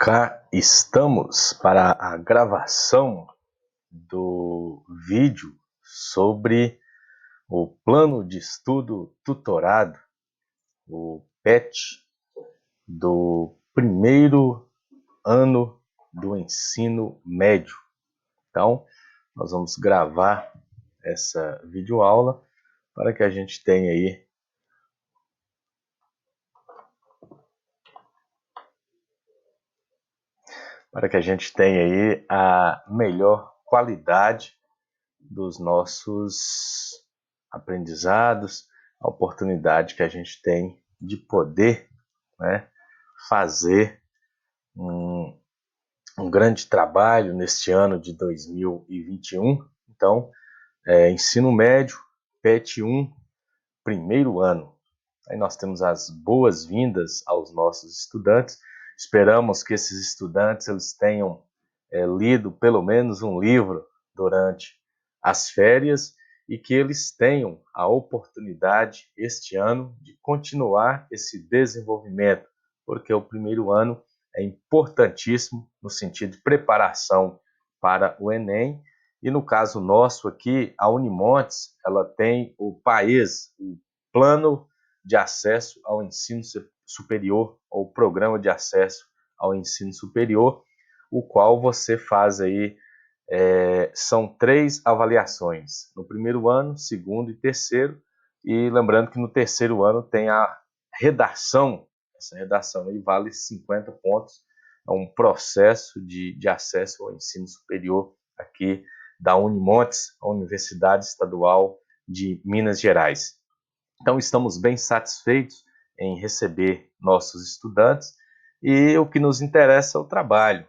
Cá estamos para a gravação do vídeo sobre o Plano de Estudo Tutorado, o PET, do primeiro ano do ensino médio. Então, nós vamos gravar essa videoaula para que a gente tenha aí a melhor qualidade dos nossos aprendizados, a oportunidade que a gente tem de poder, fazer um grande trabalho neste ano de 2021. Então, ensino médio, PET 1, primeiro ano. Aí nós temos as boas-vindas aos nossos estudantes. Esperamos que esses estudantes eles tenham lido pelo menos um livro durante as férias e que eles tenham a oportunidade este ano de continuar esse desenvolvimento, porque o primeiro ano é importantíssimo no sentido de preparação para o Enem. E no caso nosso aqui, a Unimontes, ela tem o PAES, o Plano de Acesso ao Ensino Superior, ou Programa de Acesso ao Ensino Superior, o qual você faz aí, são 3 avaliações, no primeiro ano, segundo e terceiro, e lembrando que no terceiro ano tem a redação, essa redação aí vale 50 pontos, é um processo de acesso ao ensino superior aqui da Unimontes, a Universidade Estadual de Minas Gerais. Então, estamos bem satisfeitos em receber nossos estudantes e o que nos interessa é o trabalho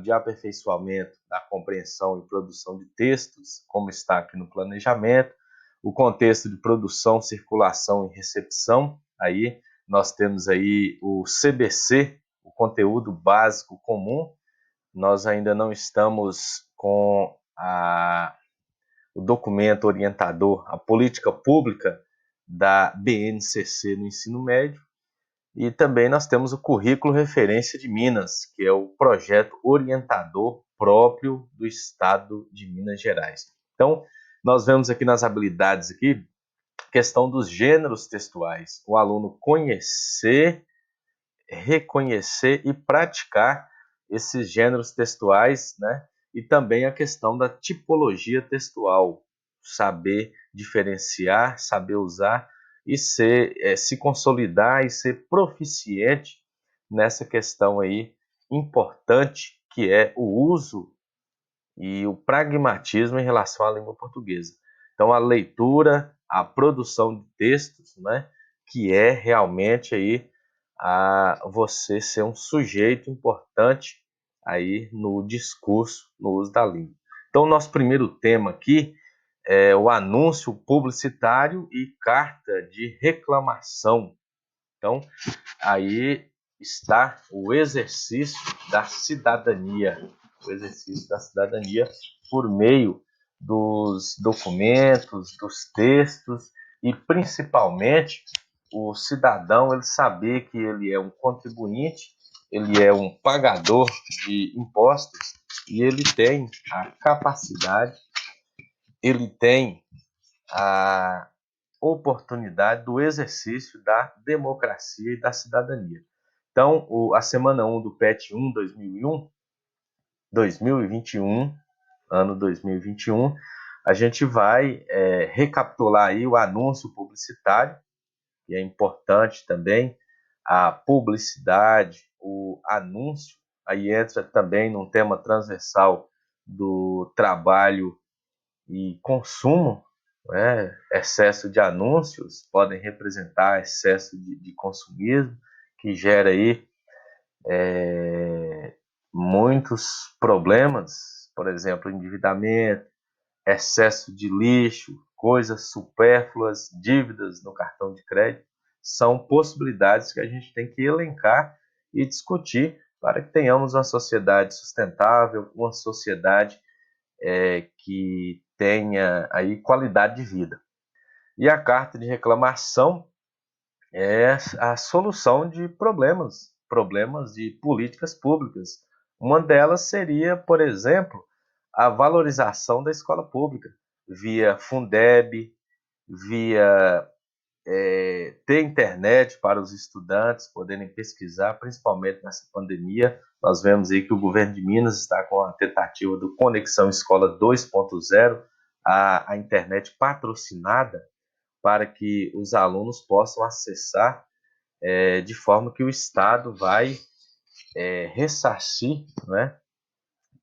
de aperfeiçoamento da compreensão e produção de textos, como está aqui no planejamento, o contexto de produção, circulação e recepção. Aí nós temos aí o CBC, o conteúdo básico comum. Nós ainda não estamos com o documento orientador, a política pública da BNCC no ensino médio, e também nós temos o currículo referência de Minas, que é o projeto orientador próprio do estado de Minas Gerais. Então, nós vemos aqui nas habilidades aqui, questão dos gêneros textuais, o aluno conhecer, reconhecer e praticar esses gêneros textuais, e também a questão da tipologia textual, saber diferenciar, saber usar e se consolidar e ser proficiente nessa questão aí importante que é o uso e o pragmatismo em relação à língua portuguesa. Então, a leitura, a produção de textos, que é realmente aí você ser um sujeito importante aí no discurso, no uso da língua. Então, nosso primeiro tema aqui é o anúncio publicitário e carta de reclamação. Então, aí está o exercício da cidadania. O exercício da cidadania por meio dos documentos, dos textos e principalmente o cidadão ele saber que ele é um contribuinte, ele é um pagador de impostos e ele tem a capacidade, ele tem a oportunidade do exercício da democracia e da cidadania. Então, a semana 1 do PET 1 2021, ano 2021, a gente vai recapitular aí o anúncio publicitário, que é importante também, a publicidade, o anúncio, aí entra também num tema transversal do trabalho e consumo, excesso de anúncios podem representar excesso de consumismo, que gera aí muitos problemas, por exemplo, endividamento, excesso de lixo, coisas supérfluas, dívidas no cartão de crédito, são possibilidades que a gente tem que elencar e discutir para que tenhamos uma sociedade sustentável, uma sociedade que tenha aí qualidade de vida. E a carta de reclamação é a solução de problemas problemas de políticas públicas. Uma delas seria, por exemplo, a valorização da escola pública, via Fundeb, via ter internet para os estudantes poderem pesquisar, principalmente nessa pandemia. Nós vemos aí que o governo de Minas está com a tentativa do Conexão Escola 2.0, a internet patrocinada para que os alunos possam acessar de forma que o Estado vai ressarcir, né,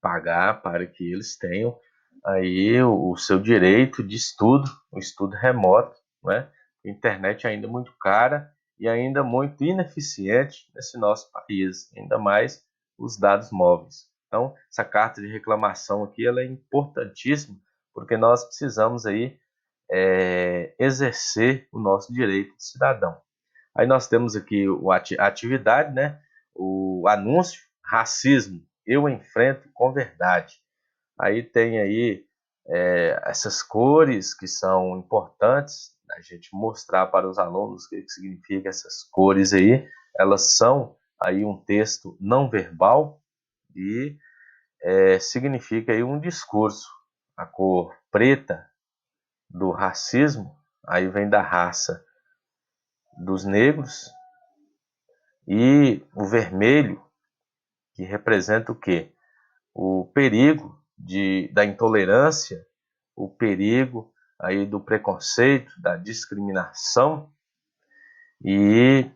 pagar para que eles tenham aí o seu direito de estudo, o estudo remoto, né? A internet ainda muito cara e ainda muito ineficiente nesse nosso país, ainda mais os dados móveis. Então, essa carta de reclamação aqui ela é importantíssima, porque nós precisamos aí exercer o nosso direito de cidadão. Aí nós temos aqui a atividade, né? O anúncio, racismo, eu enfrento com verdade. Aí tem aí essas cores que são importantes a gente mostrar para os alunos o que significa essas cores aí. Elas são aí um texto não verbal e significa aí um discurso. A cor preta do racismo, aí vem da raça dos negros, e o vermelho, que representa o quê? O perigo da intolerância, o perigo aí do preconceito, da discriminação, e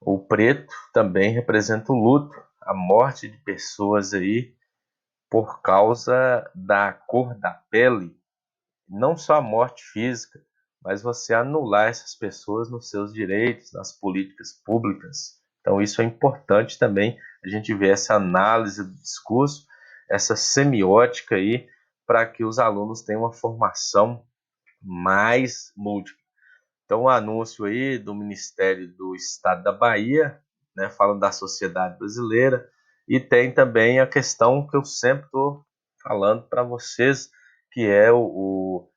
o preto também representa o luto, a morte de pessoas aí por causa da cor da pele, não só a morte física, mas você anular essas pessoas nos seus direitos, nas políticas públicas. Então isso é importante também, a gente ver essa análise do discurso, essa semiótica aí, para que os alunos tenham uma formação mais múltipla. Então o anúncio aí do Ministério do Estado da Bahia, né, falando da sociedade brasileira, e tem também a questão que eu sempre estou falando para vocês, que é o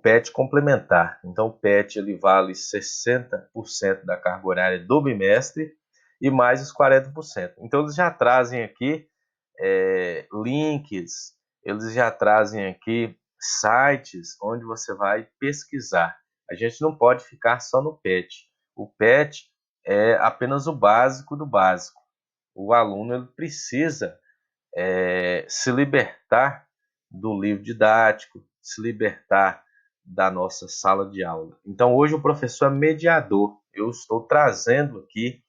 PET complementar. Então o PET ele vale 60% da carga horária do bimestre e mais os 40%. Então eles já trazem aqui links, eles já trazem aqui sites onde você vai pesquisar. A gente não pode ficar só no PET. O PET é apenas o básico do básico. O aluno ele precisa se libertar do livro didático, se libertar da nossa sala de aula. Então hoje o professor é mediador. Eu estou trazendo aqui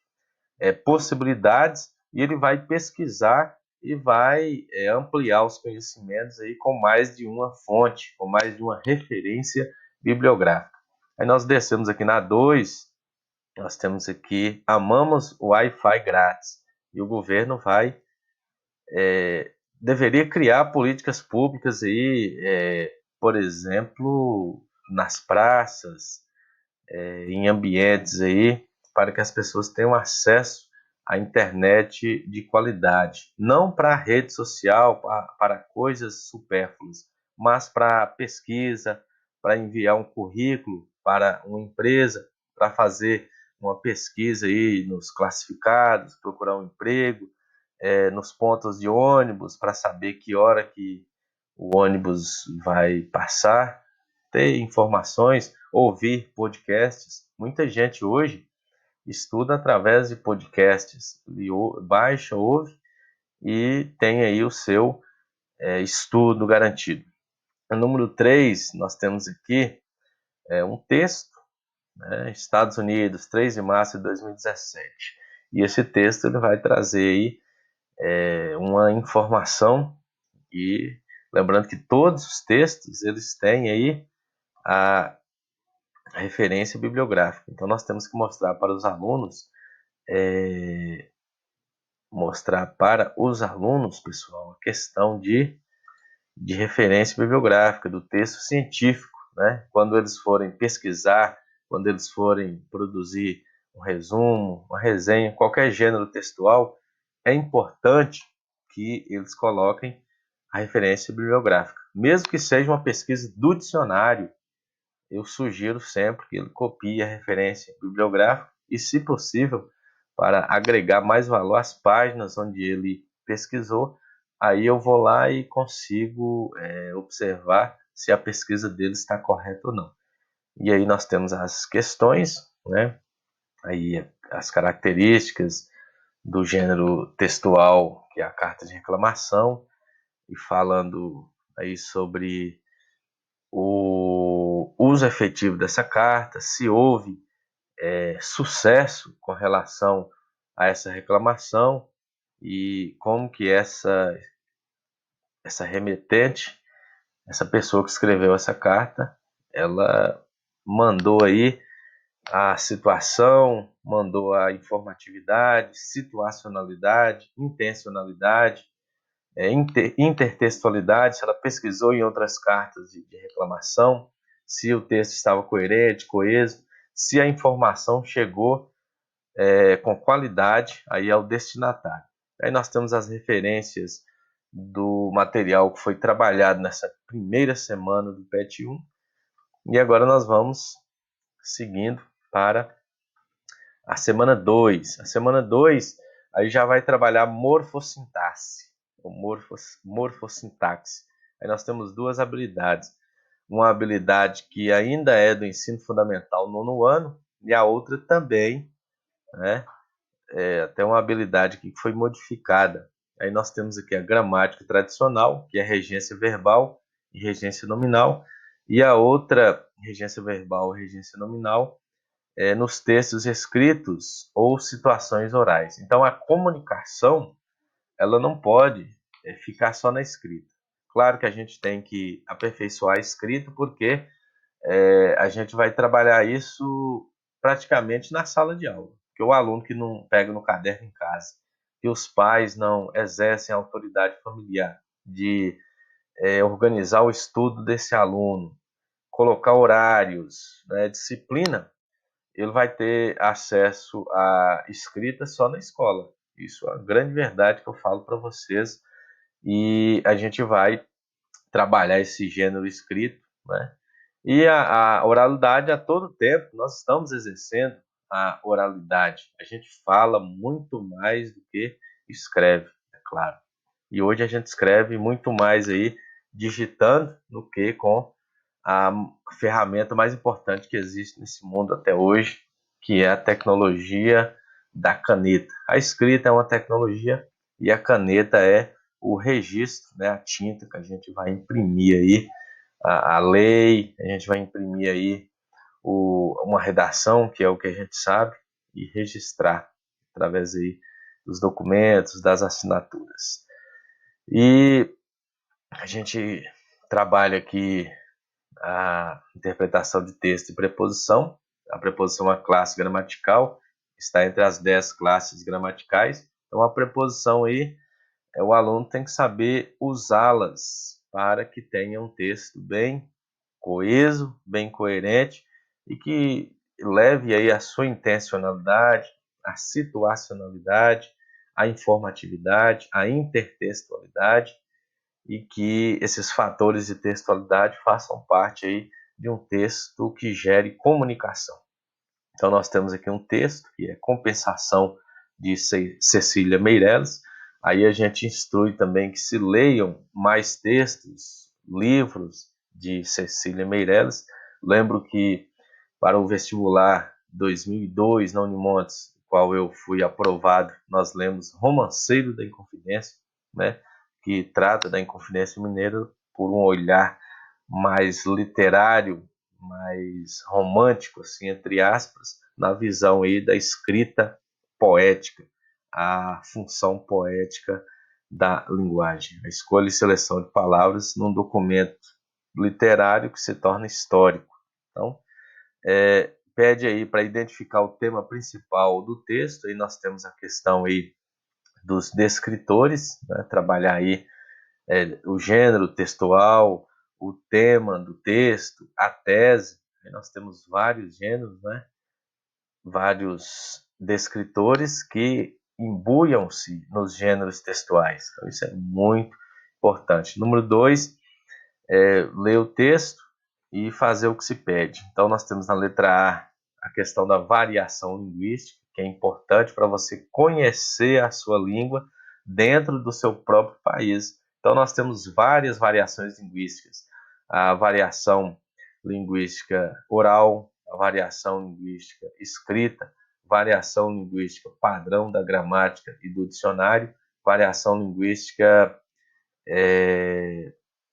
possibilidades e ele vai pesquisar e vai ampliar os conhecimentos aí com mais de uma fonte, com mais de uma referência bibliográfica. Aí nós descemos aqui na 2, nós temos aqui, amamos o Wi-Fi grátis. E o governo deveria criar políticas públicas aí, por exemplo, nas praças, em ambientes aí, para que as pessoas tenham acesso à internet de qualidade. Não para a rede social, para coisas supérfluas, mas para pesquisa, para enviar um currículo para uma empresa, para fazer uma pesquisa aí nos classificados, procurar um emprego, nos pontos de ônibus, para saber que hora que o ônibus vai passar, ter informações, ouvir podcasts. Muita gente hoje estuda através de podcasts, baixa, ouve e tem aí o seu estudo garantido. No número 3, nós temos aqui um texto, né, Estados Unidos, 3 de março de 2017. E esse texto ele vai trazer aí uma informação, e lembrando que todos os textos eles têm aí a referência bibliográfica. Então nós temos que mostrar para os alunos, pessoal, a questão de referência bibliográfica, do texto científico, né? Quando eles forem pesquisar, quando eles forem produzir um resumo, uma resenha, qualquer gênero textual, é importante que eles coloquem a referência bibliográfica. Mesmo que seja uma pesquisa do dicionário, eu sugiro sempre que ele copie a referência bibliográfica e, se possível, para agregar mais valor às páginas onde ele pesquisou. Aí eu vou lá e consigo observar se a pesquisa dele está correta ou não. E aí nós temos as questões, né? Aí as características do gênero textual, que é a carta de reclamação, e falando aí sobre o uso efetivo dessa carta, se houve sucesso com relação a essa reclamação e como que essa remetente, essa pessoa que escreveu essa carta, ela mandou aí a situação, mandou a informatividade, situacionalidade, intencionalidade, intertextualidade, se ela pesquisou em outras cartas de reclamação, se o texto estava coerente, coeso, se a informação chegou com qualidade aí ao destinatário. Aí nós temos as referências do material que foi trabalhado nessa primeira semana do PET 1, e agora nós vamos seguindo para a semana 2. A semana 2 aí já vai trabalhar morfossintaxe, ou morfossintaxe. Aí nós temos duas habilidades. Uma habilidade que ainda é do ensino fundamental nono ano, e a outra também, né? Até uma habilidade que foi modificada. Aí nós temos aqui a gramática tradicional, que é regência verbal e regência nominal, e a outra regência verbal e regência nominal nos textos escritos ou situações orais. Então a comunicação ela não pode ficar só na escrita. Claro que a gente tem que aperfeiçoar a escrita porque a gente vai trabalhar isso praticamente na sala de aula. Que o aluno que não pega no caderno em casa, que os pais não exercem a autoridade familiar de organizar o estudo desse aluno, colocar horários, disciplina, ele vai ter acesso à escrita só na escola. Isso é uma grande verdade que eu falo para vocês. E a gente vai trabalhar esse gênero escrito, né? E a oralidade a todo tempo, nós estamos exercendo a oralidade. A gente fala muito mais do que escreve, é claro. E hoje a gente escreve muito mais aí digitando do que com a ferramenta mais importante que existe nesse mundo até hoje, que é a tecnologia da caneta. A escrita é uma tecnologia e a caneta é o registro, né, a tinta que a gente vai imprimir aí, a lei, a gente vai imprimir aí uma redação, que é o que a gente sabe, e registrar através aí dos documentos, das assinaturas. E a gente trabalha aqui a interpretação de texto e preposição. A preposição é uma classe gramatical, está entre as 10 classes gramaticais. Então, a preposição aí, o aluno tem que saber usá-las para que tenha um texto bem coeso, bem coerente e que leve aí a sua intencionalidade, a situacionalidade, a informatividade, a intertextualidade e que esses fatores de textualidade façam parte aí de um texto que gere comunicação. Então nós temos aqui um texto que é Compensação de Cecília Meirelles. Aí a gente instrui também que se leiam mais textos, livros de Cecília Meirelles. Lembro que para o vestibular 2002 na Unimontes, qual eu fui aprovado, nós lemos Romanceiro da Inconfidência, né, que trata da Inconfidência Mineira por um olhar mais literário, mais romântico, assim, entre aspas, na visão aí da escrita poética, a função poética da linguagem, a escolha e seleção de palavras num documento literário que se torna histórico. Então, pede aí para identificar o tema principal do texto, aí nós temos a questão aí dos descritores, né, trabalhar aí o gênero textual, o tema do texto, a tese. Aí nós temos vários gêneros, né? Vários descritores que imbuiam-se nos gêneros textuais. Então, isso é muito importante. Número 2, ler o texto e fazer o que se pede. Então, nós temos na letra A a questão da variação linguística, que é importante para você conhecer a sua língua dentro do seu próprio país. Então, nós temos várias variações linguísticas. A variação linguística oral, a variação linguística escrita, variação linguística padrão da gramática e do dicionário, variação linguística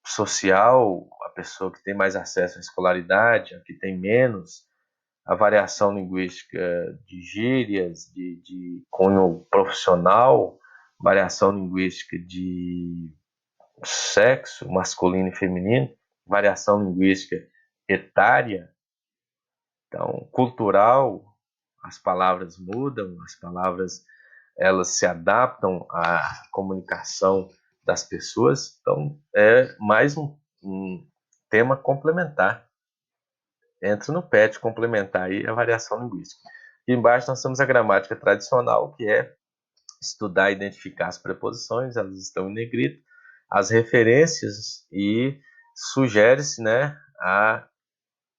social, a pessoa que tem mais acesso à escolaridade, a que tem menos, a variação linguística de gírias, de cunho profissional, variação linguística de sexo, masculino e feminino, variação linguística etária, então cultural, as palavras mudam, as palavras elas se adaptam à comunicação das pessoas, então é mais um tema complementar. Entra no PET complementar aí a variação linguística. Aqui embaixo nós temos a gramática tradicional, que é estudar e identificar as preposições, elas estão em negrito, as referências e sugere-se, né, a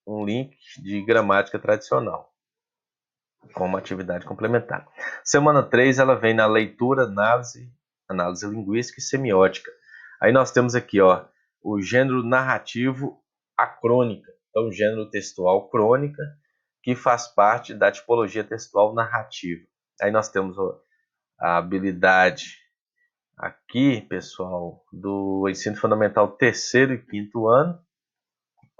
um link de gramática tradicional como atividade complementar. Semana 3 ela vem na leitura, análise linguística e semiótica. Aí nós temos aqui, ó, o gênero narrativo, a crônica. Então, o gênero textual crônica, que faz parte da tipologia textual narrativa. Aí nós temos a habilidade aqui, pessoal, do ensino fundamental terceiro e quinto ano.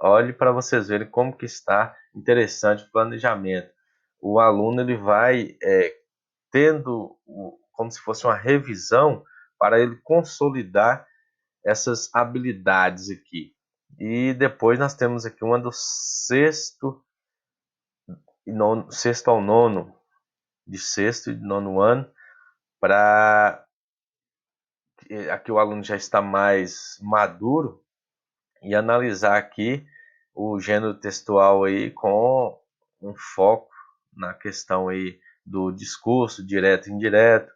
Olhe para vocês verem como que está interessante o planejamento. O aluno ele vai tendo como se fosse uma revisão para ele consolidar essas habilidades aqui. E depois nós temos aqui uma do sexto ao nono, de sexto e nono ano, para aqui o aluno já está mais maduro e analisar aqui o gênero textual aí com um foco na questão aí do discurso direto e indireto,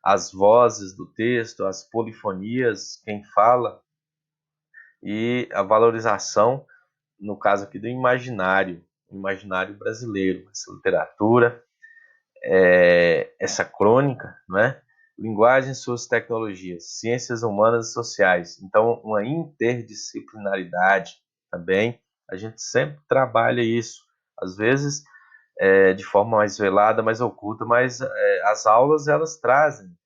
as vozes do texto, as polifonias, quem fala, e a valorização, no caso aqui, do imaginário brasileiro, essa literatura, essa crônica, né? Linguagem, suas tecnologias, ciências humanas e sociais. Então, uma interdisciplinaridade também. A gente sempre trabalha isso. Às vezes, de forma mais velada, mais oculta, mas as aulas, elas trazem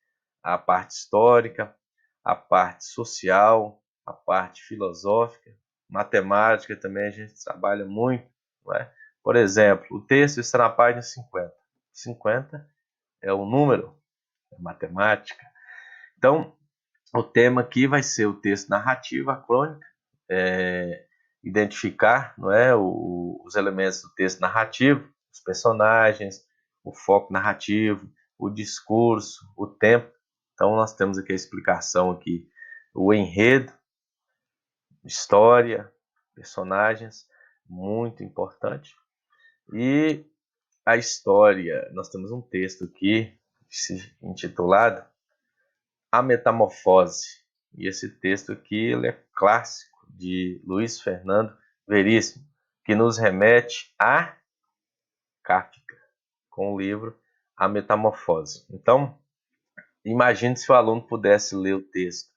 a parte histórica, a parte social, a parte filosófica, matemática também a gente trabalha muito. Não é? Por exemplo, o texto está na página 50. 50 é o número, é matemática. Então, o tema aqui vai ser o texto narrativo, a crônica, identificar, não é, os elementos do texto narrativo, os personagens, o foco narrativo, o discurso, o tempo. Então, nós temos aqui a explicação aqui, o enredo, história, personagens, muito importante. E a história, nós temos um texto aqui intitulado A Metamorfose. E esse texto aqui ele é clássico, de Luiz Fernando Veríssimo, que nos remete a Kafka, com o livro A Metamorfose. Então, imagine se o aluno pudesse ler o texto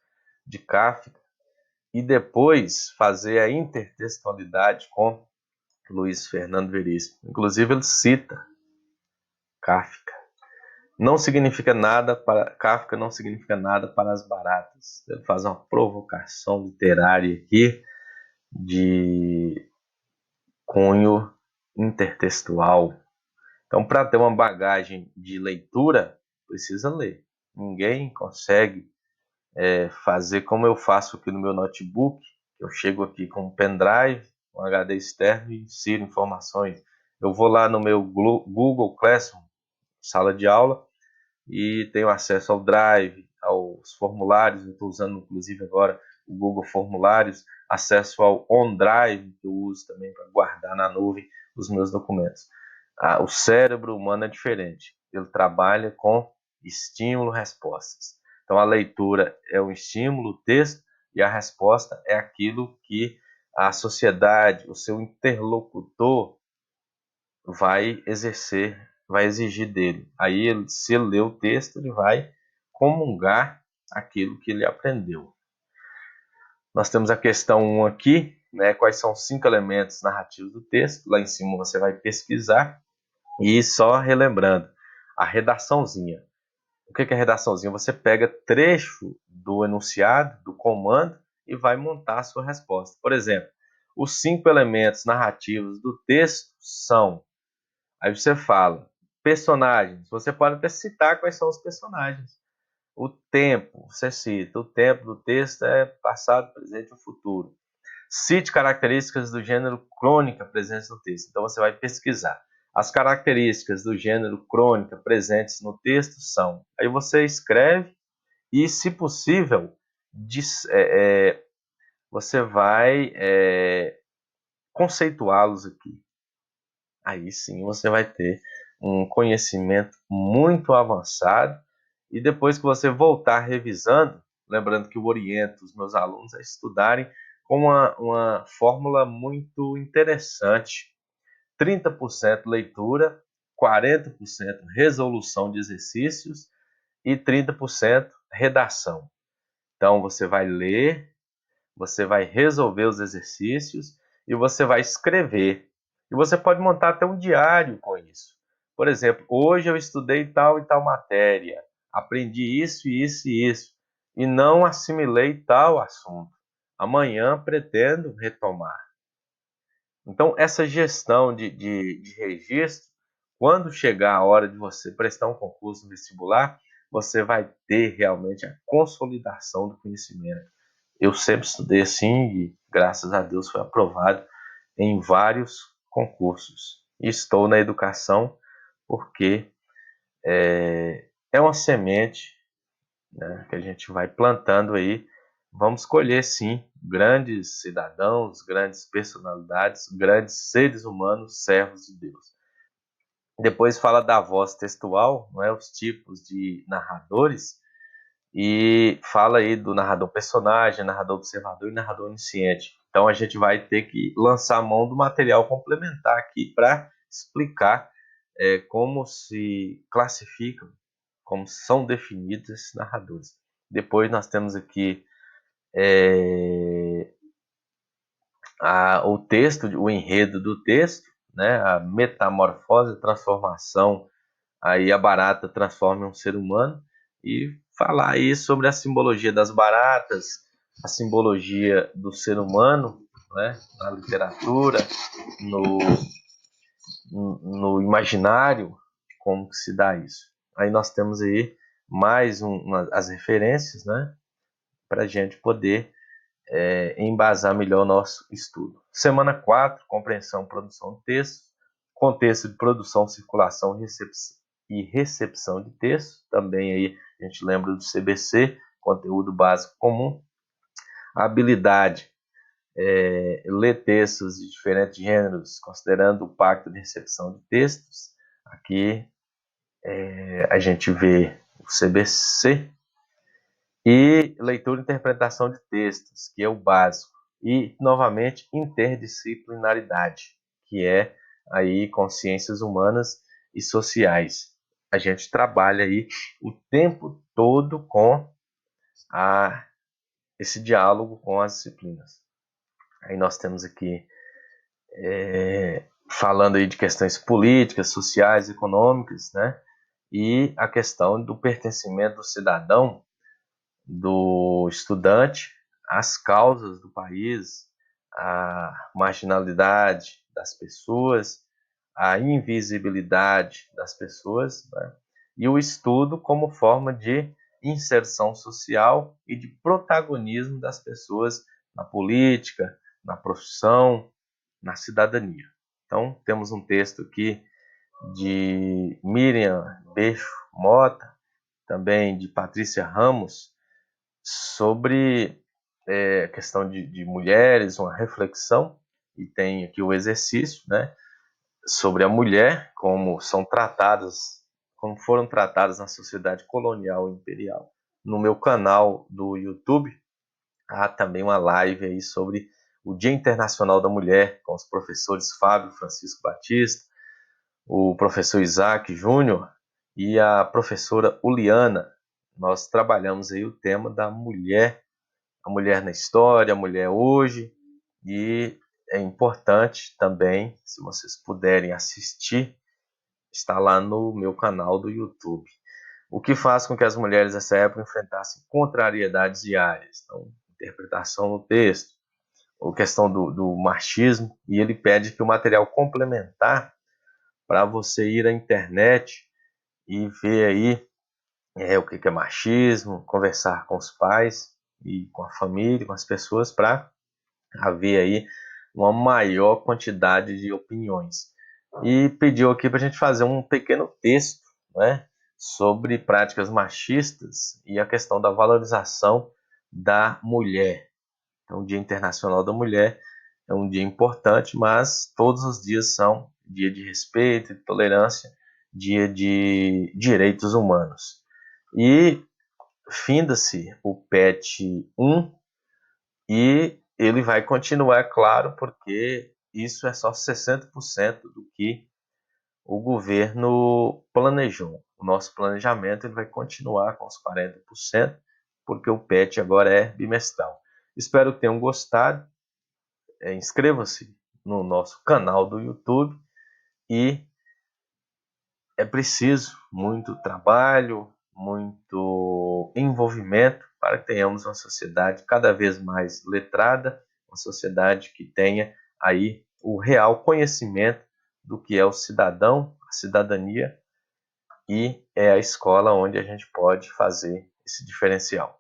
de Kafka e depois fazer a intertextualidade com Luiz Fernando Veríssimo. Inclusive, ele cita Kafka. Não significa nada para Kafka, não significa nada para as baratas. Ele faz uma provocação literária aqui de cunho intertextual. Então, para ter uma bagagem de leitura, precisa ler. Ninguém consegue fazer como eu faço aqui no meu notebook. Eu chego aqui com um pendrive, um HD externo e insiro informações. Eu vou lá no meu Google Classroom, sala de aula, e tenho acesso ao Drive, aos formulários. Eu estou usando, inclusive, agora o Google Formulários, acesso ao OneDrive, que eu uso também para guardar na nuvem os meus documentos. O cérebro humano é diferente. Ele trabalha com estímulo-respostas. Então, a leitura é o estímulo, o texto, e a resposta é aquilo que a sociedade, o seu interlocutor, vai exercer vai exigir dele. Aí, se ele ler o texto, ele vai comungar aquilo que ele aprendeu. Nós temos a questão 1 aqui, né? Quais são os 5 elementos narrativos do texto? Lá em cima você vai pesquisar. E só relembrando, a redaçãozinha. O que é redaçãozinha? Você pega trecho do enunciado, do comando, e vai montar a sua resposta. Por exemplo, os 5 elementos narrativos do texto são... Aí você fala, personagens. Você pode até citar quais são os personagens. O tempo, você cita. O tempo do texto é passado, presente ou futuro. Cite características do gênero crônica presentes no texto. Então você vai pesquisar. As características do gênero crônica presentes no texto são... Aí você escreve e, se possível, você vai conceituá-los aqui. Aí sim você vai ter um conhecimento muito avançado, e depois que você voltar revisando, lembrando que eu oriento os meus alunos a estudarem com uma fórmula muito interessante: 30% leitura, 40% resolução de exercícios e 30% redação. Então você vai ler, você vai resolver os exercícios e você vai escrever. E você pode montar até um diário com isso. Por exemplo, hoje eu estudei tal e tal matéria, aprendi isso e isso e isso, e não assimilei tal assunto. Amanhã pretendo retomar. Então, essa gestão de registro, quando chegar a hora de você prestar um concurso vestibular, você vai ter realmente a consolidação do conhecimento. Eu sempre estudei assim e, graças a Deus, foi aprovado em vários concursos. E estou na educação porque é uma semente, né, que a gente vai plantando aí. Vamos colher, sim, grandes cidadãos, grandes personalidades, grandes seres humanos, servos de Deus. Depois fala da voz textual, não é, os tipos de narradores, e fala aí do narrador personagem, narrador observador e narrador onisciente. Então a gente vai ter que lançar a mão do material complementar aqui para explicar como se classificam, como são definidos esses narradores. Depois nós temos aqui o texto, o enredo do texto, né? A metamorfose, a transformação, aí a barata transforma em um ser humano, e falar aí sobre a simbologia das baratas, a simbologia do ser humano, né? Na literatura, no imaginário, como que se dá isso. Aí nós temos aí mais as referências, né? Para a gente poder embasar melhor o nosso estudo. Semana 4, compreensão e produção de textos, contexto de produção, circulação e recepção de textos. Também aí a gente lembra do CBC, conteúdo básico comum. A habilidade, ler textos de diferentes gêneros, considerando o pacto de recepção de textos. Aqui a gente vê o CBC. E leitura e interpretação de textos, que é o básico. E, novamente, interdisciplinaridade, que é aí com ciências humanas e sociais. A gente trabalha aí o tempo todo com esse diálogo com as disciplinas. Aí nós temos aqui falando aí de questões políticas, sociais, econômicas, né? E a questão do pertencimento do cidadão, do estudante, às causas do país, a marginalidade das pessoas, a invisibilidade das pessoas, né? E o estudo como forma de inserção social e de protagonismo das pessoas na política, na profissão, na cidadania. Então, temos um texto aqui de Miriam Beixo Mota, também de Patrícia Ramos, sobre a questão de mulheres, uma reflexão, e tem aqui o exercício, né, sobre a mulher, como foram tratadas na sociedade colonial e imperial. No meu canal do YouTube, há também uma live aí sobre o Dia Internacional da Mulher, com os professores Fábio Francisco Batista, o professor Isaac Júnior e a professora Uliana. Nós trabalhamos aí o tema da mulher, a mulher na história, a mulher hoje, e é importante também, se vocês puderem assistir, está lá no meu canal do YouTube. O que faz com que as mulheres dessa época enfrentassem contrariedades diárias. Então, interpretação no texto, ou questão do machismo, e ele pede que o material complementar para você ir à internet e ver aí o que é machismo, conversar com os pais e com a família, com as pessoas, para haver aí uma maior quantidade de opiniões. E pediu aqui para a gente fazer um pequeno texto, né, sobre práticas machistas e a questão da valorização da mulher. Então, o Dia Internacional da Mulher é um dia importante, mas todos os dias são dia de respeito e tolerância, dia de direitos humanos. E finda-se o PET 1 e ele vai continuar, é claro, porque isso é só 60% do que o governo planejou. O nosso planejamento ele vai continuar com os 40%, porque o PET agora é bimestral. Espero que tenham gostado. Inscreva-se no nosso canal do YouTube e é preciso muito trabalho, muito envolvimento para que tenhamos uma sociedade cada vez mais letrada, uma sociedade que tenha aí o real conhecimento do que é o cidadão, a cidadania, e é a escola onde a gente pode fazer esse diferencial.